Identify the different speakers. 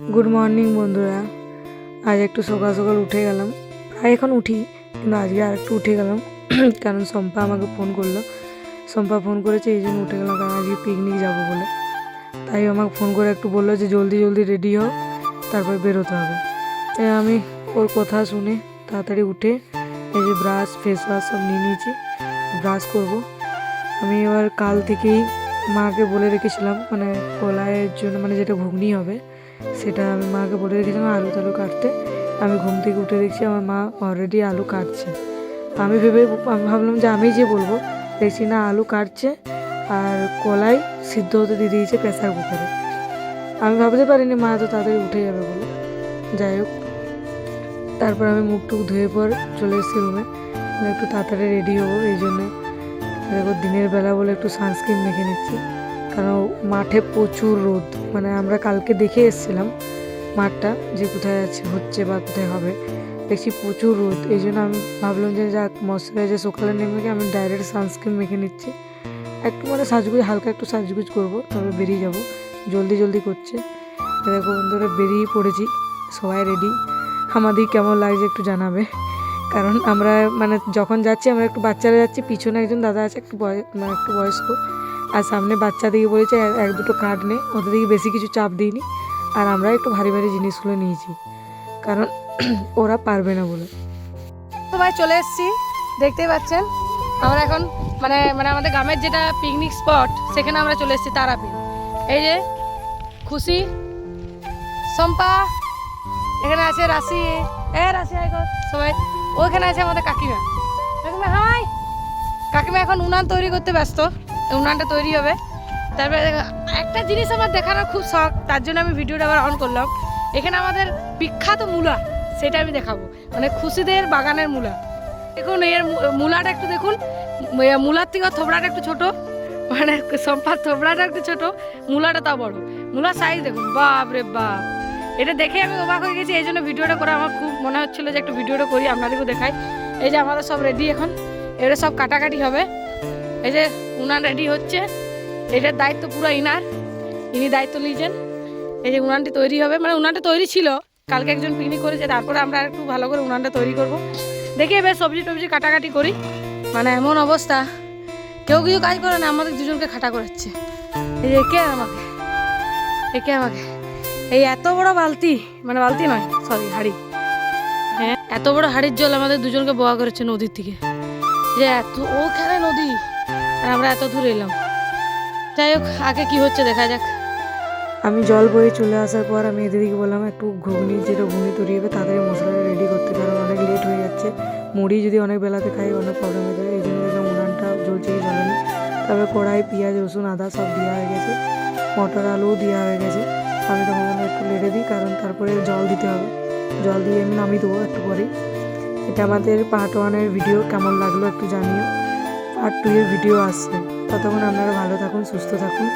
Speaker 1: Good morning বন্ধুরা। আজ একটু সকাল সকাল উঠে গেলাম, প্রায় এখন উঠি কিন্তু আজকে আর একটু উঠে গেলাম কারণ সম্পা আমাকে ফোন করলো। সম্পা ফোন করেছে এই জন্য উঠে গেলাম, কারণ আজকে পিকনিক যাবো বলে। তাই আমাকে ফোন করে একটু বললো যে জলদি জলদি রেডি হও, তারপর বেরোতে হবে। তাই আমি ওর কথা শুনে তাড়াতাড়ি উঠে এই যে ব্রাশ ফেস ওয়াশ সব নিয়ে নিয়েছি, ব্রাশ করব। আমি এবার কাল থেকেই মাকে বলে রেখেছিলাম, মানে কলাইয়ের জন্য মানে যেটা ঘুগনি হবে সেটা আমি মাকে বলে রেখেছিলাম আলু টালু কাটতে। আমি ঘুম থেকে উঠে দেখছি আমার মা অলরেডি আলু কাটছে। আমি ভাবলাম যে আমি যে বলবো, দেখছি না আলু কাটছে আর কলাই সিদ্ধ হতে দিয়ে দিয়েছে প্রেসার কুকারে। আমি ভাবতে পারিনি মা তো তাড়াতাড়ি উঠে যাবে বলে। যাই হোক, তারপর আমি মুখ টুক ধুয়ে পর চলে এসেছি রুমে, একটু তাড়াতাড়ি রেডি হবো। এই জন্যে দেখো দিনের বেলা বলে একটু সানস্ক্রিন মেখে নিচ্ছি, কারণ মাঠে প্রচুর রোদ। মানে আমরা কালকে দেখে এসেছিলাম মাঠটা যে কোথায় হচ্ছে বা কোথায় হবে, দেখছি প্রচুর রোদ। এই জন্য আমি ভাবলাম যে যাক ময়শ্চারাইজার সকালে নেমে গিয়ে আমি ডাইরেক্ট সানস্ক্রিন মেখে নিচ্ছি। একটু মানে সাজগুজ হালকা একটু সাজগুজ করবো, তবে বেরিয়ে যাব, জলদি জলদি করছে। দেখো বন্ধুরা বেরিয়ে পড়েছি, সবাই রেডি। আমাদের কেমন লাগছে একটু জানাবে, কারণ আমরা মানে যখন যাচ্ছি আমরা একটু বাচ্চারা যাচ্ছি, পিছনে একজন দাদা আছে একটু মানে একটু বয়স্ক, আর সামনে বাচ্চা দিকে বলেছে এক দুটো কার্ড নে, ওদের দিকে বেশি কিছু চাপ দিইনি। আর আমরা একটু ভারী ভারী জিনিসগুলো নিয়েছি, কারণ ওরা পারবে না বলে।
Speaker 2: সবাই চলে এসেছি, দেখতেই পাচ্ছেন। আমরা এখন মানে মানে আমাদের গ্রামের যেটা পিকনিক স্পট সেখানে আমরা চলে এসেছি, তারাপীঠ। এই যে খুশি, সম্পা, এখানে আছে রাশি, রাশি সবাই। ওইখানে আছে আমাদের কাকিমা। কাকিমা হাই। কাকিমা এখন উনান তৈরি করতে ব্যস্ত, উনানটা তৈরি হবে। তারপরে একটা জিনিস আমার দেখানোর খুব শখ, তার জন্য আমি ভিডিওটা আবার অন করলাম। এখানে আমাদের বিখ্যাত মূলা, সেটা আমি দেখাবো, মানে খুশিদের বাগানের মূলা। দেখুন এর মূলাটা একটু দেখুন, মূলার থেকে থোবড়াটা একটু ছোট, মানে সম্পার থোবড়াটা একটু ছোট, মূলাটা তা বড়। মূলার সাইজ দেখুন, বাপ রে বাপ। এটা দেখে আমি অবাক হয়ে গেছি, এই জন্য ভিডিওটা করে আমার খুব মনে হচ্ছিলো যে একটু ভিডিওটা করি, আপনাদেরকেও দেখাই। এই যে আমাদের সব রেডি, এখন এবারে সব কাটাকাটি হবে। এই যে উনান রেডি হচ্ছে, এটার দায়িত্ব পুরো ইনি দায়িত্ব নিয়েছেন। এই যে উনানটি তৈরি হবে, মানে উনানটা তৈরি ছিল, কালকে একজন পিকনিক করেছে, তারপরে আমরা একটু ভালো করে উনানটা তৈরি করব। দেখি এবার সবজি টবজি কাটাকাটি করি। মানে এমন অবস্থা, কেউ কিছু কাজ করে না, আমাদের দুজনকে খাটা করাচ্ছে। এই যে একে আমাকে এই এত বড় বালতি, মানে বালতি নয় সরি হাঁড়ি, হ্যাঁ এত বড় হাঁড়ির জল আমাদের দুজনকে বোয়া করেছে নদীর থেকে, যে এত ওখানে নদী আর আমরা এত দূর এলাম। যাই হোক, আগে কি হচ্ছে দেখা যাক।
Speaker 1: আমি জল বয়ে চলে আসার পর আমি এদিকে বললাম একটু যেটা ঘুগনি তৈরি হবে তাড়াতাড়ি মশলাটা রেডি করতে, কারণ অনেক লেট হয়ে যাচ্ছে। মুড়ি যদি অনেক বেলাতে খাই অনেক প্রবলেম হয়ে যাবে। এই জন্য দেখলাম উনানটা জ্বলছে কি জ্বলেনি। তারপরে কড়াই পেঁয়াজ রসুন আদা সব দেওয়া হয়ে গেছে, মটর আলুও দেওয়া হয়ে গেছে। আমি তখন একটু লেটে দিই, কারণ তারপরে জল দিতে হবে, জল দিয়ে আমি নামিয়ে দেবো একটু পরেই। এটা আমাদের পার্ট 1-এর ভিডিও, কেমন লাগলো একটু জানিও। পার্ট 2-এর ভিডিও আসছে, ততক্ষণ আপনারা ভালো থাকুন, সুস্থ থাকুন।